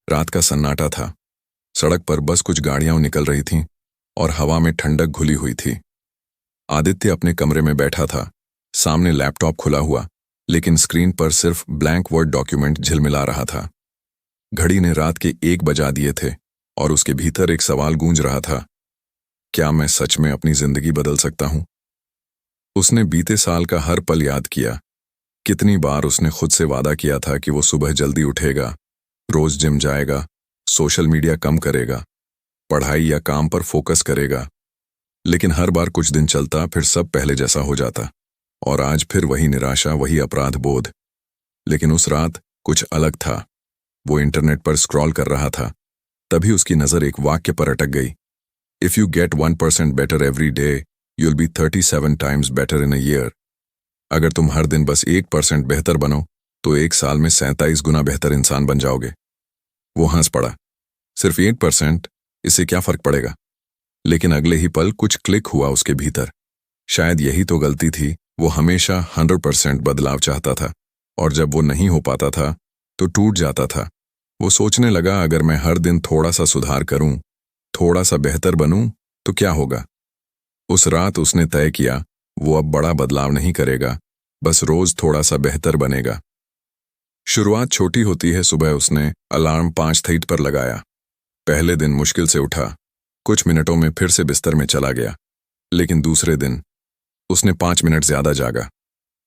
रात का सन्नाटा था। सड़क पर बस कुछ गाड़ियां निकल रही थीं और हवा में ठंडक घुली हुई थी। आदित्य अपने कमरे में बैठा था, सामने लैपटॉप खुला हुआ, लेकिन स्क्रीन पर सिर्फ ब्लैंक वर्ड डॉक्यूमेंट झिलमिला रहा था। घड़ी ने रात के 1 बजा दिए थे और उसके भीतर एक सवाल गूंज रहा था, क्या मैं सच में अपनी जिंदगी बदल सकता हूं? उसने बीते साल का हर पल याद किया। कितनी बार उसने खुद से वादा किया था कि वो सुबह जल्दी उठेगा, रोज जिम जाएगा, सोशल मीडिया कम करेगा, पढ़ाई या काम पर फोकस करेगा। लेकिन हर बार कुछ दिन चलता, फिर सब पहले जैसा हो जाता। और आज फिर वही निराशा, वही अपराध बोध। लेकिन उस रात कुछ अलग था। वो इंटरनेट पर स्क्रॉल कर रहा था, तभी उसकी नजर एक वाक्य पर अटक गई। If you get 1% better every day, you'll be 37 times better in a year. अगर तुम हर दिन बस 1% बेहतर बनो, तो एक साल में 37 गुना बेहतर इंसान बन जाओगे। वो हंस पड़ा। सिर्फ 1%, इससे क्या फर्क पड़ेगा? लेकिन अगले ही पल कुछ क्लिक हुआ उसके भीतर। शायद यही तो गलती थी। वो हमेशा 100% बदलाव चाहता था, और जब वो नहीं हो पाता था तो टूट जाता था। वो सोचने लगा, अगर मैं हर दिन थोड़ा सा सुधार करूं, थोड़ा सा बेहतर बनूं, तो क्या होगा? उस रात उसने तय किया, वो अब बड़ा बदलाव नहीं करेगा, बस रोज थोड़ा सा बेहतर बनेगा। शुरुआत छोटी होती है। सुबह उसने अलार्म 5:30 पर लगाया। पहले दिन मुश्किल से उठा, कुछ मिनटों में फिर से बिस्तर में चला गया। लेकिन दूसरे दिन उसने 5 मिनट ज्यादा जागा।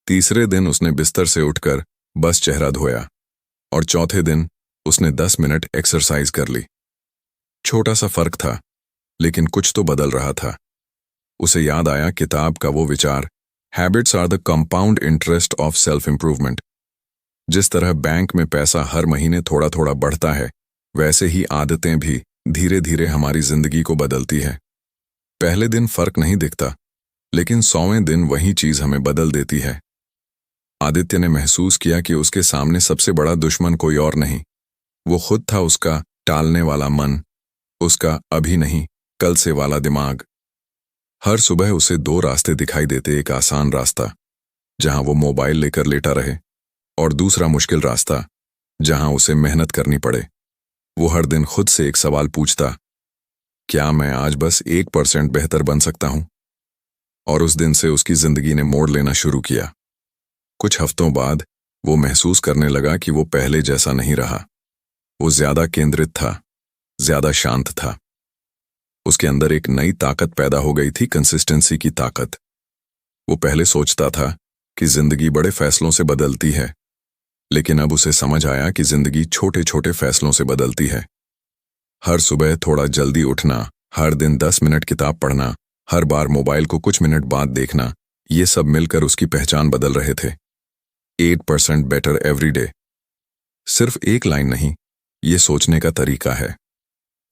तीसरे दिन उसने बिस्तर से उठकर बस चेहरा धोया, और चौथे दिन उसने 10 मिनट एक्सरसाइज कर ली। छोटा सा फर्क था, लेकिन कुछ तो बदल रहा था। उसे याद आया किताब का वो विचार, habits are the compound interest of self improvement. जिस तरह बैंक में पैसा हर महीने थोड़ा थोड़ा बढ़ता है, वैसे ही आदतें भी धीरे धीरे हमारी जिंदगी को बदलती है। पहले दिन फर्क नहीं दिखता, लेकिन 100वें दिन वही चीज हमें बदल देती है। आदित्य ने महसूस किया कि उसके सामने सबसे बड़ा दुश्मन कोई और नहीं, वो खुद था। उसका टालने वाला मन, उसका अभी नहीं कल से वाला दिमाग। हर सुबह उसे 2 रास्ते दिखाई देते, एक आसान रास्ता जहां वो मोबाइल लेकर लेटा रहे, और दूसरा मुश्किल रास्ता जहां उसे मेहनत करनी पड़े। वो हर दिन खुद से एक सवाल पूछता, क्या मैं आज बस 1% बेहतर बन सकता हूं? और उस दिन से उसकी जिंदगी ने मोड़ लेना शुरू किया। कुछ हफ्तों बाद वो महसूस करने लगा कि वो पहले जैसा नहीं रहा। वो ज्यादा केंद्रित था, ज्यादा शांत था। उसके अंदर एक नई ताकत पैदा हो गई थी, कंसिस्टेंसी की ताकत। वो पहले सोचता था कि जिंदगी बड़े फैसलों से बदलती है, लेकिन अब उसे समझ आया कि जिंदगी छोटे छोटे फैसलों से बदलती है। हर सुबह थोड़ा जल्दी उठना, हर दिन 10 मिनट किताब पढ़ना, हर बार मोबाइल को कुछ मिनट बाद देखना, ये सब मिलकर उसकी पहचान बदल रहे थे। 8% बेटर एवरी डे सिर्फ एक लाइन नहीं, ये सोचने का तरीका है।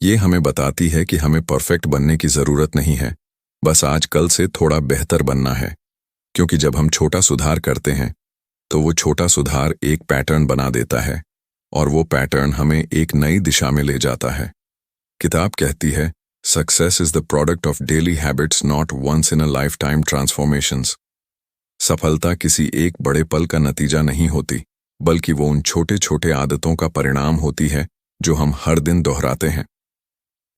ये हमें बताती है कि हमें परफेक्ट बनने की जरूरत नहीं है, बस आज कल से थोड़ा बेहतर बनना है। क्योंकि जब हम छोटा सुधार करते हैं, तो वो छोटा सुधार एक पैटर्न बना देता है, और वो पैटर्न हमें एक नई दिशा में ले जाता है। किताब कहती है, success is the product of daily habits, not once in a life time transformations. सफलता किसी एक बड़े पल का नतीजा नहीं होती, बल्कि वो उन छोटे छोटे आदतों का परिणाम होती है जो हम हर दिन दोहराते हैं।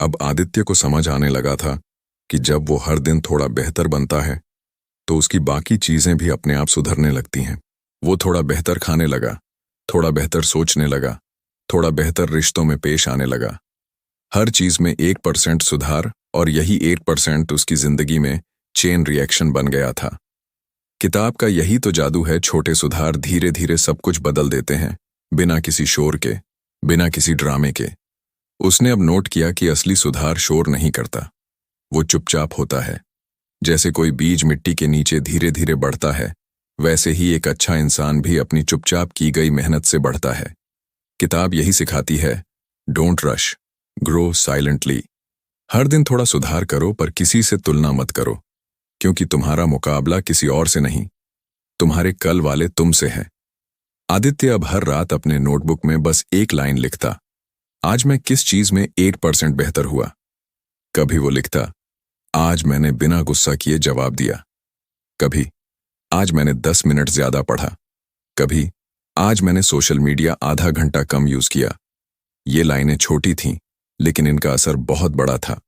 अब आदित्य को समझ आने लगा था कि जब वो हर दिन थोड़ा बेहतर बनता है, तो उसकी बाकी चीजें भी अपने आप सुधरने लगती हैं। वो थोड़ा बेहतर खाने लगा, थोड़ा बेहतर सोचने लगा, थोड़ा बेहतर रिश्तों में पेश आने लगा। हर चीज में 1% सुधार, और यही 1% उसकी जिंदगी में चेन रिएक्शन बन गया था। किताब का यही तो जादू है, छोटे सुधार धीरे धीरे सब कुछ बदल देते हैं, बिना किसी शोर के, बिना किसी ड्रामे के। उसने अब नोट किया कि असली सुधार शोर नहीं करता, वो चुपचाप होता है। जैसे कोई बीज मिट्टी के नीचे धीरे धीरे बढ़ता है, वैसे ही एक अच्छा इंसान भी अपनी चुपचाप की गई मेहनत से बढ़ता है। किताब यही सिखाती है, डोंट रश, ग्रो साइलेंटली। हर दिन थोड़ा सुधार करो, पर किसी से तुलना मत करो, क्योंकि तुम्हारा मुकाबला किसी और से नहीं, तुम्हारे कल वाले तुमसे है। आदित्य अब हर रात अपने नोटबुक में बस एक लाइन लिखता, आज मैं किस चीज में 8% बेहतर हुआ। कभी वो लिखता, आज मैंने बिना गुस्सा किए जवाब दिया। कभी, आज मैंने 10 मिनट ज्यादा पढ़ा। कभी, आज मैंने सोशल मीडिया आधा घंटा कम यूज किया। ये लाइनें छोटी थीं, लेकिन इनका असर बहुत बड़ा था।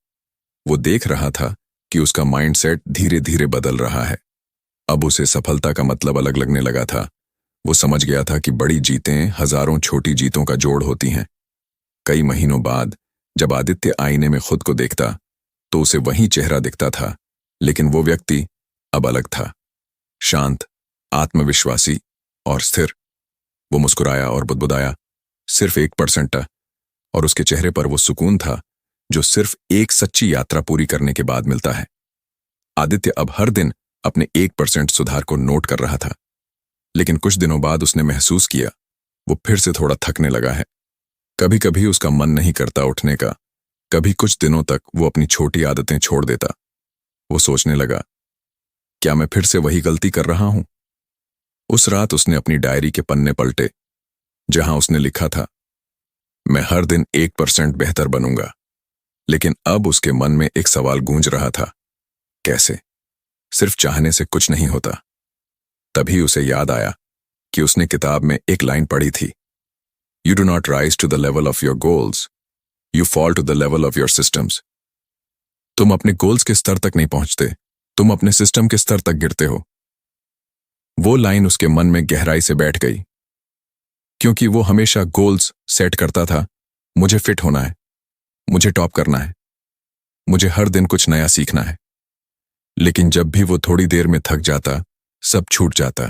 वो देख रहा था कि उसका माइंडसेट धीरे धीरे बदल रहा है। अब उसे सफलता का मतलब अलग लगने लगा था। वो समझ गया था कि बड़ी जीतें हजारों छोटी जीतों का जोड़ होती हैं। कई महीनों बाद जब आदित्य आईने में खुद को देखता तो उसे वही चेहरा दिखता था, लेकिन वो व्यक्ति अब अलग था। शांत, आत्मविश्वासी और स्थिर। वो मुस्कुराया और बुदबुदाया, सिर्फ 1%। और उसके चेहरे पर वो सुकून था जो सिर्फ एक सच्ची यात्रा पूरी करने के बाद मिलता है। आदित्य अब हर दिन अपने 1% सुधार को नोट कर रहा था, लेकिन कुछ दिनों बाद उसने महसूस किया वो फिर से थोड़ा थकने लगा है। कभी कभी उसका मन नहीं करता उठने का, कभी कुछ दिनों तक वो अपनी छोटी आदतें छोड़ देता। वो सोचने लगा, क्या मैं फिर से वही गलती कर रहा हूं? उस रात उसने अपनी डायरी के पन्ने पलटे, जहां उसने लिखा था, मैं हर दिन 1% बेहतर बनूंगा। लेकिन अब उसके मन में एक सवाल गूंज रहा था, कैसे? सिर्फ चाहने से कुछ नहीं होता। तभी उसे याद आया कि उसने किताब में एक लाइन पढ़ी थी, you do not rise to the level of your goals, you fall to the level of your systems. तुम अपने गोल्स के स्तर तक नहीं पहुंचते, तुम अपने सिस्टम के स्तर तक गिरते हो। वो लाइन उसके मन में गहराई से बैठ गई, क्योंकि वो हमेशा गोल्स सेट करता था, मुझे फिट होना है, मुझे टॉप करना है, मुझे हर दिन कुछ नया सीखना है। लेकिन जब भी वो थोड़ी देर में थक जाता, सब छूट जाता।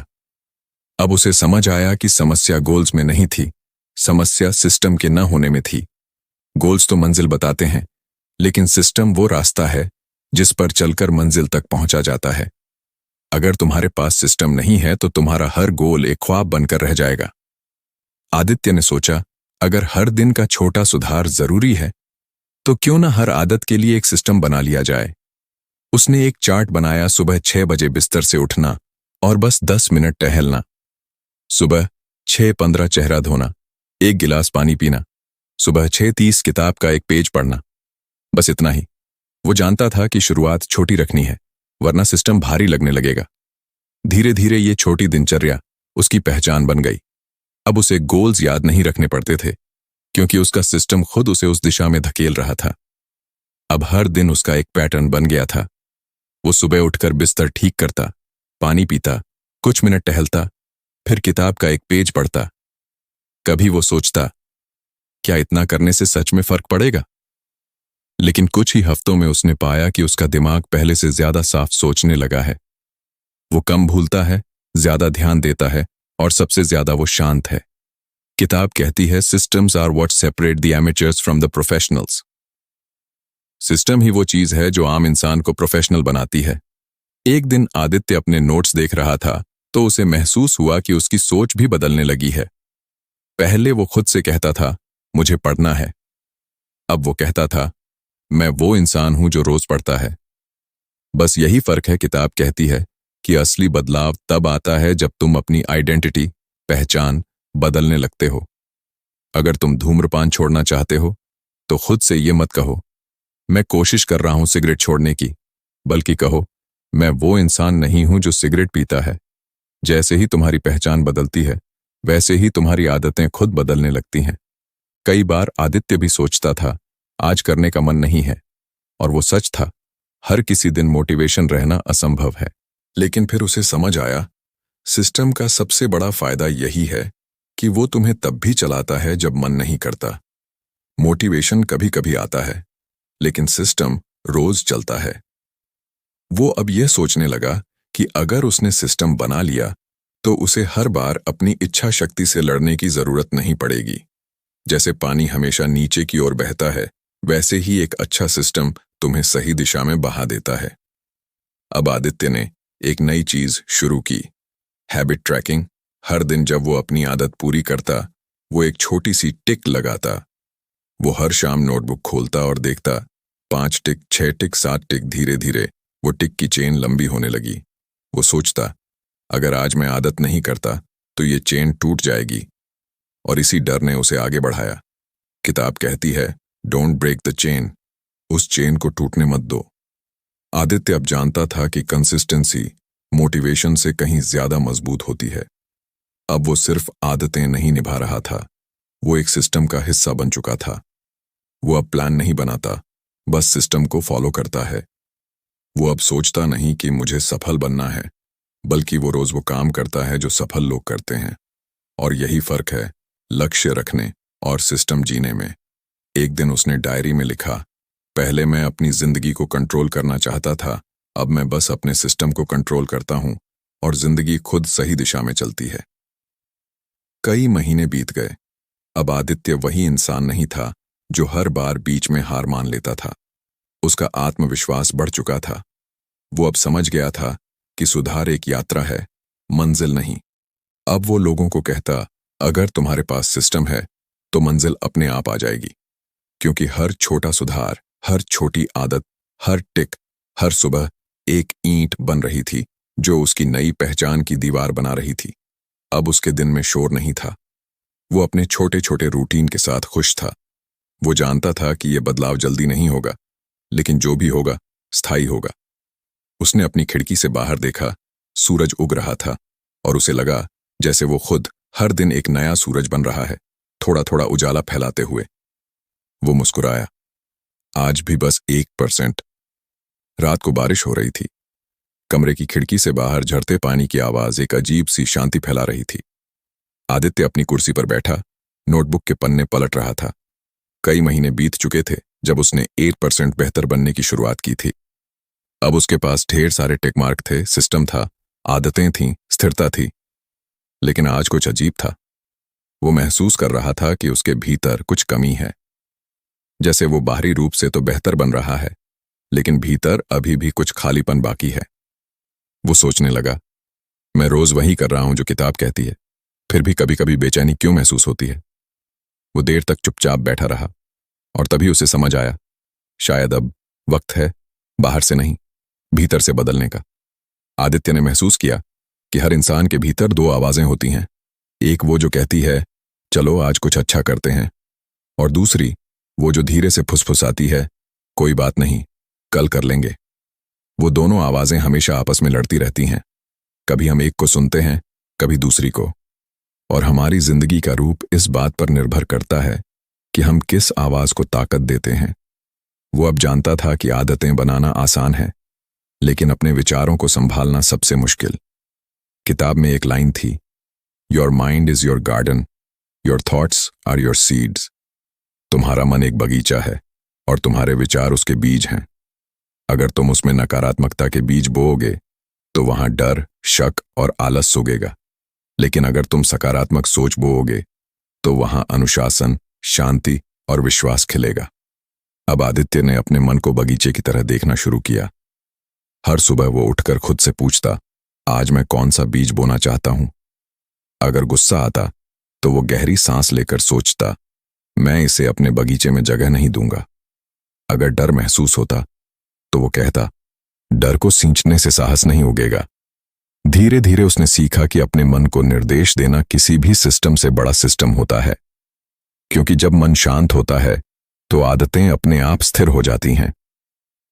अब उसे समझ आया कि समस्या गोल्स में नहीं थी, समस्या सिस्टम के न होने में थी। गोल्स तो मंजिल बताते हैं, लेकिन सिस्टम वो रास्ता है जिस पर चलकर मंजिल तक पहुंचा जाता है। अगर तुम्हारे पास सिस्टम नहीं है तो तुम्हारा हर गोल एक ख्वाब बनकर रह जाएगा। आदित्य ने सोचा, अगर हर दिन का छोटा सुधार जरूरी है तो क्यों ना हर आदत के लिए एक सिस्टम बना लिया जाए। उसने एक चार्ट बनाया, सुबह 6 बजे बिस्तर से उठना और बस 10 मिनट टहलना, सुबह 6:15 चेहरा धोना, 1 गिलास पानी पीना, सुबह 6:30 किताब का एक पेज पढ़ना। बस इतना ही। वो जानता था कि शुरुआत छोटी रखनी है, वरना सिस्टम भारी लगने लगेगा। धीरे धीरे ये छोटी दिनचर्या उसकी पहचान बन गई। अब उसे गोल्स याद नहीं रखने पड़ते थे, क्योंकि उसका सिस्टम खुद उसे उस दिशा में धकेल रहा था। अब हर दिन उसका एक पैटर्न बन गया था। वो सुबह उठकर बिस्तर ठीक करता, पानी पीता, कुछ मिनट टहलता, फिर किताब का एक पेज पढ़ता। कभी वो सोचता, क्या इतना करने से सच में फर्क पड़ेगा? लेकिन कुछ ही हफ्तों में उसने पाया कि उसका दिमाग पहले से ज्यादा साफ सोचने लगा है। वो कम भूलता है, ज्यादा ध्यान देता है और सबसे ज्यादा वो शांत है। किताब कहती है, systems are what separate the amateurs from the professionals. System ही वो चीज है जो आम इंसान को प्रोफेशनल बनाती है। एक दिन आदित्य अपने नोट्स देख रहा था तो उसे महसूस हुआ कि उसकी सोच भी बदलने लगी है। पहले वो खुद से कहता था, मुझे पढ़ना है। अब वो कहता था, मैं वो इंसान हूं जो रोज पढ़ता है। बस यही फर्क है। किताब कहती है कि असली बदलाव तब आता है जब तुम अपनी आइडेंटिटी, पहचान बदलने लगते हो। अगर तुम धूम्रपान छोड़ना चाहते हो तो खुद से ये मत कहो, मैं कोशिश कर रहा हूं सिगरेट छोड़ने की, बल्कि कहो, मैं वो इंसान नहीं हूं जो सिगरेट पीता है। जैसे ही तुम्हारी पहचान बदलती है, वैसे ही तुम्हारी आदतें खुद बदलने लगती हैं। कई बार आदित्य भी सोचता था, आज करने का मन नहीं है, और वो सच था। हर किसी दिन मोटिवेशन रहना असंभव है। लेकिन फिर उसे समझ आया, सिस्टम का सबसे बड़ा फायदा यही है कि वो तुम्हें तब भी चलाता है जब मन नहीं करता। मोटिवेशन कभी कभी आता है, लेकिन सिस्टम रोज चलता है। वो अब यह सोचने लगा कि अगर उसने सिस्टम बना लिया तो उसे हर बार अपनी इच्छा शक्ति से लड़ने की जरूरत नहीं पड़ेगी। जैसे पानी हमेशा नीचे की ओर बहता है, वैसे ही एक अच्छा सिस्टम तुम्हें सही दिशा में बहा देता है। अब आदित्य ने एक नई चीज शुरू की, हैबिट ट्रैकिंग। हर दिन जब वो अपनी आदत पूरी करता, वो एक छोटी सी टिक लगाता। वो हर शाम नोटबुक खोलता और देखता, 5 टिक, 6 टिक, 7 टिक। धीरे धीरे वो टिक की चेन लंबी होने लगी। वो सोचता, अगर आज मैं आदत नहीं करता तो ये चेन टूट जाएगी, और इसी डर ने उसे आगे बढ़ाया। किताब कहती है, डोंट ब्रेक द चेन, उस चेन को टूटने मत दो। आदित्य अब जानता था कि कंसिस्टेंसी मोटिवेशन से कहीं ज्यादा मजबूत होती है। अब वो सिर्फ आदतें नहीं निभा रहा था, वो एक सिस्टम का हिस्सा बन चुका था। वो अब प्लान नहीं बनाता, बस सिस्टम को फॉलो करता है। वो अब सोचता नहीं कि मुझे सफल बनना है, बल्कि वो रोज वो काम करता है जो सफल लोग करते हैं। और यही फर्क है लक्ष्य रखने और सिस्टम जीने में। एक दिन उसने डायरी में लिखा, पहले मैं अपनी जिंदगी को कंट्रोल करना चाहता था, अब मैं बस अपने सिस्टम को कंट्रोल करता हूं और जिंदगी खुद सही दिशा में चलती है। कई महीने बीत गए। अब आदित्य वही इंसान नहीं था जो हर बार बीच में हार मान लेता था। उसका आत्मविश्वास बढ़ चुका था। वो अब समझ गया था कि सुधार एक यात्रा है, मंजिल नहीं। अब वो लोगों को कहता, अगर तुम्हारे पास सिस्टम है तो मंजिल अपने आप आ जाएगी। क्योंकि हर छोटा सुधार, हर छोटी आदत, हर टिक, हर सुबह एक ईंट बन रही थी जो उसकी नई पहचान की दीवार बना रही थी। अब उसके दिन में शोर नहीं था। वो अपने छोटे छोटे रूटीन के साथ खुश था। वो जानता था कि यह बदलाव जल्दी नहीं होगा, लेकिन जो भी होगा स्थायी होगा। उसने अपनी खिड़की से बाहर देखा, सूरज उग रहा था और उसे लगा जैसे वो खुद हर दिन एक नया सूरज बन रहा है, थोड़ा थोड़ा उजाला फैलाते हुए। वो मुस्कुराया, आज भी बस 1%। रात को बारिश हो रही थी। कमरे की खिड़की से बाहर झरते पानी की आवाज एक अजीब सी शांति फैला रही थी। आदित्य अपनी कुर्सी पर बैठा नोटबुक के पन्ने पलट रहा था। कई महीने बीत चुके थे जब उसने 8% बेहतर बनने की शुरुआत की थी। अब उसके पास ढेर सारे टिक मार्क थे, सिस्टम था, आदतें थीं, स्थिरता थी। लेकिन आज कुछ अजीब था। वो महसूस कर रहा था कि उसके भीतर कुछ कमी है। जैसे वो बाहरी रूप से तो बेहतर बन रहा है, लेकिन भीतर अभी भी कुछ खालीपन बाकी है। वो सोचने लगा, मैं रोज वही कर रहा हूं जो किताब कहती है, फिर भी कभी कभी बेचैनी क्यों महसूस होती है। वो देर तक चुपचाप बैठा रहा और तभी उसे समझ आया, शायद अब वक्त है बाहर से नहीं, भीतर से बदलने का। आदित्य ने महसूस किया कि हर इंसान के भीतर दो आवाजें होती हैं। एक वो जो कहती है चलो आज कुछ अच्छा करते हैं, और दूसरी वो जो धीरे से फुसफुसाती है, कोई बात नहीं, कल कर लेंगे। वो दोनों आवाजें हमेशा आपस में लड़ती रहती हैं। कभी हम एक को सुनते हैं, कभी दूसरी को। और हमारी जिंदगी का रूप इस बात पर निर्भर करता है कि हम किस आवाज को ताकत देते हैं। वो अब जानता था कि आदतें बनाना आसान है, लेकिन अपने विचारों को संभालना सबसे मुश्किल। किताब में एक लाइन थी, your mind is your garden, your thoughts are your seeds. तुम्हारा मन एक बगीचा है और तुम्हारे विचार उसके बीज हैं। अगर तुम उसमें नकारात्मकता के बीज बोओगे तो वहां डर, शक और आलस उगेगा। लेकिन अगर तुम सकारात्मक सोच बोओगे तो वहां अनुशासन, शांति और विश्वास खिलेगा। अब आदित्य ने अपने मन को बगीचे की तरह देखना शुरू किया। हर सुबह वो उठकर खुद से पूछता, आज मैं कौन सा बीज बोना चाहता हूं। अगर गुस्सा आता तो वो गहरी सांस लेकर सोचता, मैं इसे अपने बगीचे में जगह नहीं दूंगा। अगर डर महसूस होता तो वो कहता, डर को सींचने से साहस नहीं उगेगा। धीरे धीरे उसने सीखा कि अपने मन को निर्देश देना किसी भी सिस्टम से बड़ा सिस्टम होता है, क्योंकि जब मन शांत होता है तो आदतें अपने आप स्थिर हो जाती हैं।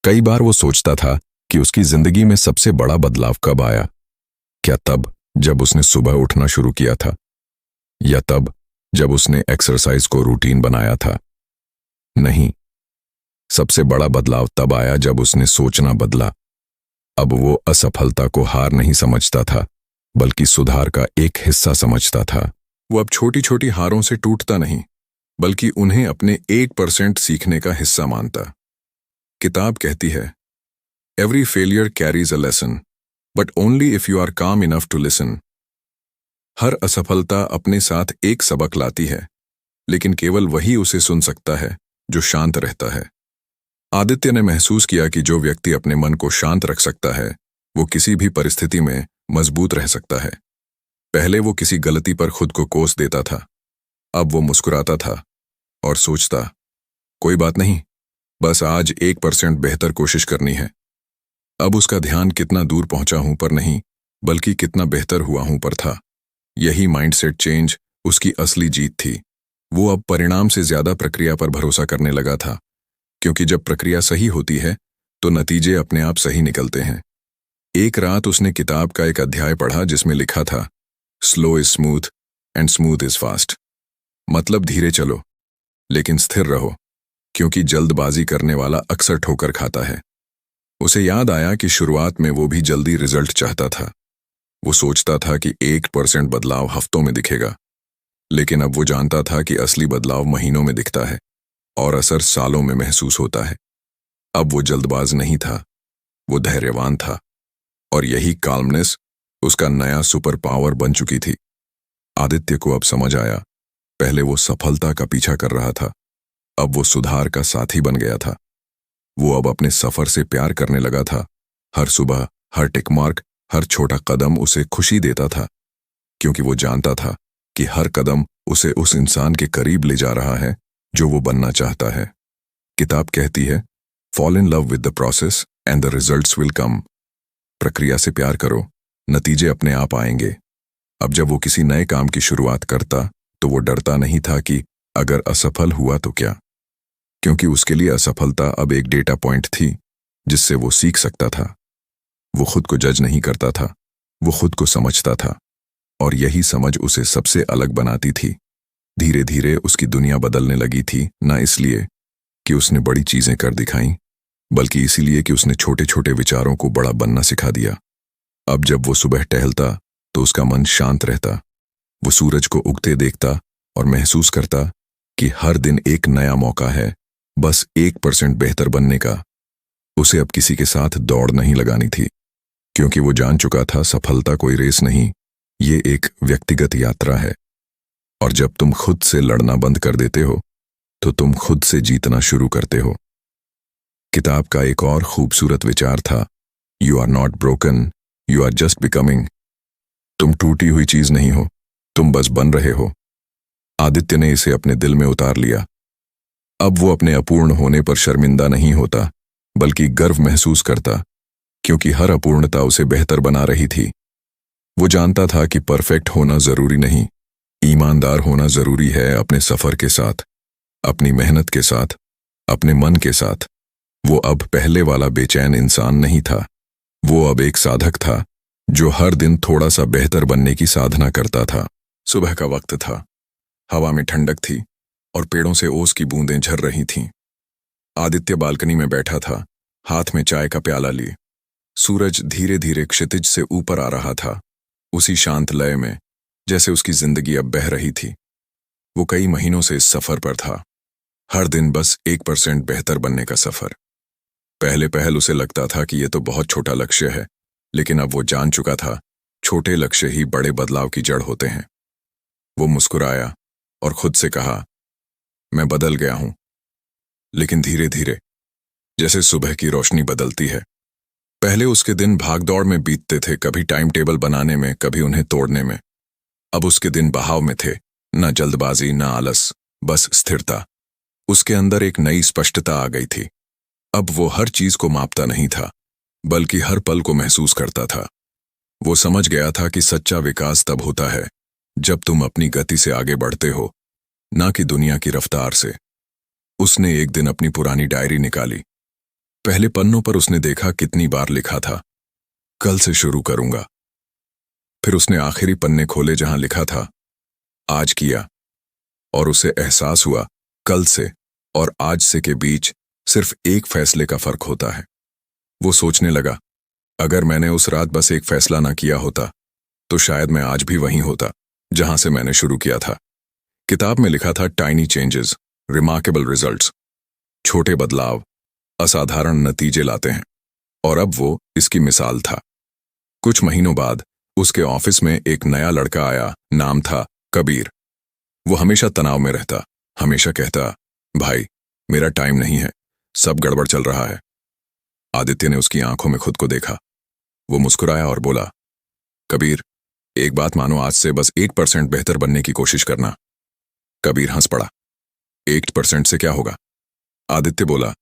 कई बार वो सोचता था कि उसकी जिंदगी में सबसे बड़ा बदलाव कब आया। क्या तब जब उसने सुबह उठना शुरू किया था, या तब जब उसने एक्सरसाइज को रूटीन बनाया था? नहीं, सबसे बड़ा बदलाव तब आया जब उसने सोचना बदला। अब वो असफलता को हार नहीं समझता था, बल्कि सुधार का एक हिस्सा समझता था। वो अब छोटी छोटी हारों से टूटता नहीं, बल्कि उन्हें अपने 1% सीखने का हिस्सा मानता। किताब कहती है, every failure carries a lesson, but only if you are calm enough to listen. हर असफलता अपने साथ एक सबक लाती है, लेकिन केवल वही उसे सुन सकता है जो शांत रहता है। आदित्य ने महसूस किया कि जो व्यक्ति अपने मन को शांत रख सकता है, वो किसी भी परिस्थिति में मजबूत रह सकता है। पहले वो किसी गलती पर खुद को कोस देता था, अब वो मुस्कुराता था और सोचता, कोई बात नहीं, बस आज 1% बेहतर कोशिश करनी है। अब उसका ध्यान कितना दूर पहुंचा हूं पर नहीं, बल्कि कितना बेहतर हुआ हूं पर था। यही माइंडसेट चेंज उसकी असली जीत थी। वो अब परिणाम से ज्यादा प्रक्रिया पर भरोसा करने लगा था, क्योंकि जब प्रक्रिया सही होती है तो नतीजे अपने आप सही निकलते हैं। एक रात उसने किताब का एक अध्याय पढ़ा जिसमें लिखा था, slow is smooth and smooth is fast. मतलब धीरे चलो, लेकिन स्थिर रहो, क्योंकि जल्दबाजी करने वाला अक्सर ठोकर खाता है। उसे याद आया कि शुरुआत में वो भी जल्दी रिजल्ट चाहता था। वो सोचता था कि 1% बदलाव हफ्तों में दिखेगा, लेकिन अब वो जानता था कि असली बदलाव महीनों में दिखता है और असर सालों में महसूस होता है। अब वो जल्दबाज नहीं था, वो धैर्यवान था, और यही काल्मनेस उसका नया सुपर पावर बन चुकी थी। आदित्य को अब समझ आया, पहले वो सफलता का पीछा कर रहा था, अब वो सुधार का साथी बन गया था। वो अब अपने सफर से प्यार करने लगा था। हर सुबह, हर टिक मार्क, हर छोटा कदम उसे खुशी देता था, क्योंकि वो जानता था कि हर कदम उसे उस इंसान के करीब ले जा रहा है जो वो बनना चाहता है। किताब कहती है, fall in love with the process and the results will come. प्रक्रिया से प्यार करो, नतीजे अपने आप आएंगे। अब जब वो किसी नए काम की शुरुआत करता तो वो डरता नहीं था कि अगर असफल हुआ तो क्या, क्योंकि उसके लिए असफलता अब एक डेटा पॉइंट थी जिससे वो सीख सकता था। वो खुद को जज नहीं करता था, वो खुद को समझता था, और यही समझ उसे सबसे अलग बनाती थी। धीरे धीरे उसकी दुनिया बदलने लगी थी, ना इसलिए कि उसने बड़ी चीजें कर दिखाईं, बल्कि इसीलिए कि उसने छोटे छोटे विचारों को बड़ा बनना सिखा दिया। अब जब वो सुबह टहलता तो उसका मन शांत रहता। वो सूरज को उगते देखता और महसूस करता कि हर दिन एक नया मौका है, बस 1% बेहतर बनने का। उसे अब किसी के साथ दौड़ नहीं लगानी थी, क्योंकि वो जान चुका था सफलता कोई रेस नहीं, ये एक व्यक्तिगत यात्रा है। और जब तुम खुद से लड़ना बंद कर देते हो तो तुम खुद से जीतना शुरू करते हो। किताब का एक और खूबसूरत विचार था, you are not broken, you are just becoming. तुम टूटी हुई चीज नहीं हो, तुम बस बन रहे हो। आदित्य ने इसे अपने दिल में उतार लिया। अब वो अपने अपूर्ण होने पर शर्मिंदा नहीं होता, बल्कि गर्व महसूस करता, क्योंकि हर अपूर्णता उसे बेहतर बना रही थी। वो जानता था कि परफेक्ट होना जरूरी नहीं, ईमानदार होना जरूरी है अपने सफर के साथ, अपनी मेहनत के साथ, अपने मन के साथ। वो अब पहले वाला बेचैन इंसान नहीं था, वो अब एक साधक था जो हर दिन थोड़ा सा बेहतर बनने की साधना करता था। सुबह का वक्त था, हवा में ठंडक थी और पेड़ों से ओस की बूंदें झर रही थीं। आदित्य बालकनी में बैठा था, हाथ में चाय का प्याला लिए। सूरज धीरे धीरे क्षितिज से ऊपर आ रहा था, उसी शांत लय में जैसे उसकी जिंदगी अब बह रही थी। वो कई महीनों से इस सफर पर था, हर दिन बस 1% बेहतर बनने का सफर। पहले पहल उसे लगता था कि ये तो बहुत छोटा लक्ष्य है, लेकिन अब वो जान चुका था, छोटे लक्ष्य ही बड़े बदलाव की जड़ होते हैं। वो मुस्कुराया और खुद से कहा, मैं बदल गया हूं, लेकिन धीरे धीरे, जैसे सुबह की रोशनी बदलती है। पहले उसके दिन भागदौड़ में बीतते थे, कभी टाइम टेबल बनाने में, कभी उन्हें तोड़ने में। अब उसके दिन बहाव में थे, ना जल्दबाजी, ना आलस, बस स्थिरता। उसके अंदर एक नई स्पष्टता आ गई थी। अब वो हर चीज को मापता नहीं था, बल्कि हर पल को महसूस करता था। वो समझ गया था कि सच्चा विकास तब होता है जब तुम अपनी गति से आगे बढ़ते हो, ना कि दुनिया की रफ्तार से। उसने एक दिन अपनी पुरानी डायरी निकाली। पहले पन्नों पर उसने देखा कितनी बार लिखा था, कल से शुरू करूंगा। फिर उसने आखिरी पन्ने खोले जहां लिखा था, आज किया, और उसे एहसास हुआ, कल से और आज से के बीच सिर्फ एक फैसले का फर्क होता है। वो सोचने लगा, अगर मैंने उस रात बस एक फैसला ना किया होता तो शायद मैं आज भी वहीं होता जहां से मैंने शुरू किया था। किताब में लिखा था, टाइनी चेंजेस, रिमार्केबल रिजल्ट्स। छोटे बदलाव असाधारण नतीजे लाते हैं, और अब वो इसकी मिसाल था। कुछ महीनों बाद उसके ऑफिस में एक नया लड़का आया, नाम था कबीर। वो हमेशा तनाव में रहता, हमेशा कहता, भाई मेरा टाइम नहीं है, सब गड़बड़ चल रहा है। आदित्य ने उसकी आंखों में खुद को देखा। वो मुस्कुराया और बोला, कबीर एक बात मानो, आज से बस 1% बेहतर बनने की कोशिश करना। कबीर हंस पड़ा। 1% से क्या होगा? आदित्य बोला,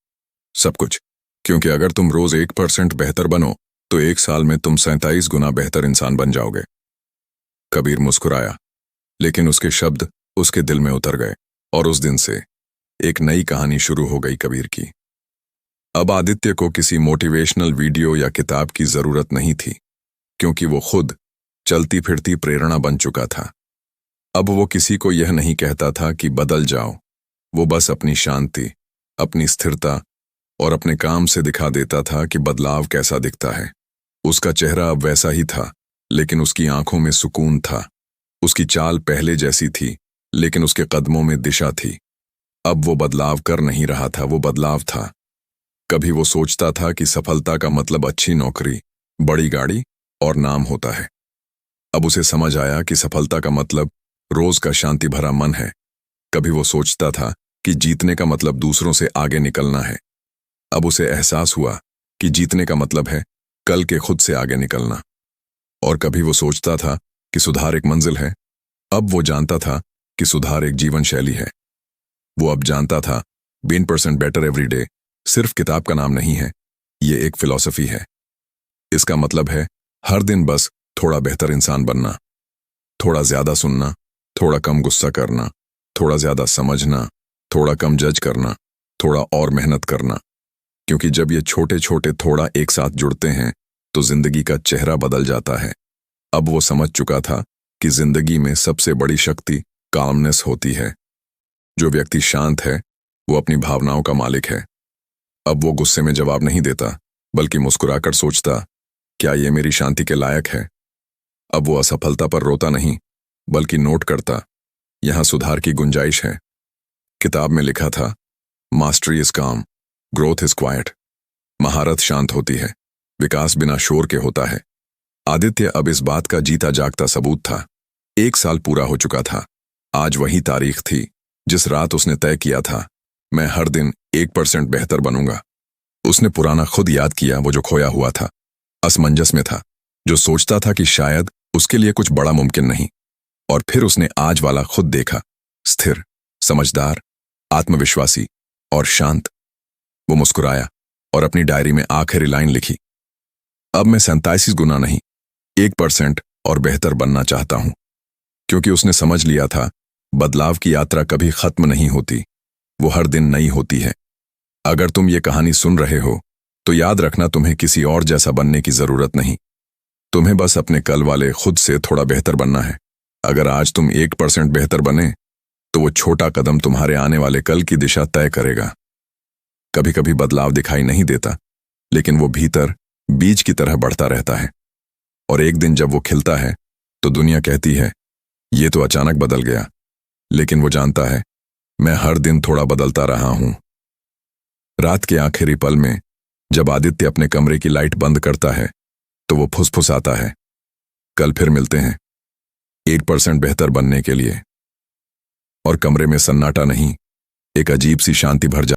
सब कुछ, क्योंकि अगर तुम रोज 1% बेहतर बनो तो 1 साल में तुम 37 गुना बेहतर इंसान बन जाओगे। कबीर मुस्कुराया, लेकिन उसके शब्द उसके दिल में उतर गए, और उस दिन से एक नई कहानी शुरू हो गई कबीर की। अब आदित्य को किसी मोटिवेशनल वीडियो या किताब की जरूरत नहीं थी, क्योंकि वो खुद चलती फिरती प्रेरणा बन चुका था। अब वो किसी को यह नहीं कहता था कि बदल जाओ। वो बस अपनी शांति, अपनी स्थिरता और अपने काम से दिखा देता था कि बदलाव कैसा दिखता है। उसका चेहरा अब वैसा ही था, लेकिन उसकी आंखों में सुकून था। उसकी चाल पहले जैसी थी, लेकिन उसके कदमों में दिशा थी। अब वो बदलाव कर नहीं रहा था, वो बदलाव था। कभी वो सोचता था कि सफलता का मतलब अच्छी नौकरी, बड़ी गाड़ी और नाम होता है। अब उसे समझ आया कि सफलता का मतलब रोज का शांति भरा मन है। कभी वो सोचता था कि जीतने का मतलब दूसरों से आगे निकलना है। अब उसे एहसास हुआ कि जीतने का मतलब है कल के खुद से आगे निकलना। और कभी वो सोचता था कि सुधार एक मंजिल है। अब वो जानता था कि सुधार एक जीवन शैली है। वो अब जानता था 20% बेटर एवरी डे सिर्फ किताब का नाम नहीं है, ये एक फिलॉसफी है। इसका मतलब है हर दिन बस थोड़ा बेहतर इंसान बनना, थोड़ा ज्यादा सुनना, थोड़ा कम गुस्सा करना, थोड़ा ज्यादा समझना, थोड़ा कम जज करना, थोड़ा और मेहनत करना। क्योंकि जब ये छोटे छोटे थोड़ा एक साथ जुड़ते हैं तो जिंदगी का चेहरा बदल जाता है। अब वो समझ चुका था कि जिंदगी में सबसे बड़ी शक्ति कामनेस होती है। जो व्यक्ति शांत है वो अपनी भावनाओं का मालिक है। अब वो गुस्से में जवाब नहीं देता, बल्कि मुस्कुराकर सोचता, क्या ये मेरी शांति के लायक है। अब वो असफलता पर रोता नहीं, बल्कि नोट करता, यहां सुधार की गुंजाइश है। किताब में लिखा था, मास्टरी इज काम, ग्रोथ इज क्वाइट। महारत शांत होती है, विकास बिना शोर के होता है। आदित्य अब इस बात का जीता जागता सबूत था। 1 साल पूरा हो चुका था। आज वही तारीख थी जिस रात उसने तय किया था, मैं हर दिन 1% बेहतर बनूंगा। उसने पुराना खुद याद किया, वो जो खोया हुआ था, असमंजस में था, जो सोचता था कि शायद उसके लिए कुछ बड़ा मुमकिन नहीं। और फिर उसने आज वाला खुद देखा, स्थिर, समझदार, आत्मविश्वासी और शांत। वो मुस्कुराया और अपनी डायरी में आखिरी लाइन लिखी, अब मैं 37 गुना नहीं, 1% और बेहतर बनना चाहता हूं। क्योंकि उसने समझ लिया था, बदलाव की यात्रा कभी खत्म नहीं होती, वो हर दिन नई होती है। अगर तुम ये कहानी सुन रहे हो तो याद रखना, तुम्हें किसी और जैसा बनने की जरूरत नहीं। तुम्हें बस अपने कल वाले खुद से थोड़ा बेहतर बनना है। अगर आज तुम 1% बेहतर बने तो वो छोटा कदम तुम्हारे आने वाले कल की दिशा तय करेगा। कभी कभी बदलाव दिखाई नहीं देता, लेकिन वो भीतर बीज की तरह बढ़ता रहता है। और एक दिन जब वो खिलता है तो दुनिया कहती है, ये तो अचानक बदल गया। लेकिन वो जानता है, मैं हर दिन थोड़ा बदलता रहा हूं। रात के आखिरी पल में जब आदित्य अपने कमरे की लाइट बंद करता है तो वो फुसफुसाता है, कल फिर मिलते हैं 1% बेहतर बनने के लिए। और कमरे में सन्नाटा नहीं, एक अजीब सी शांति भर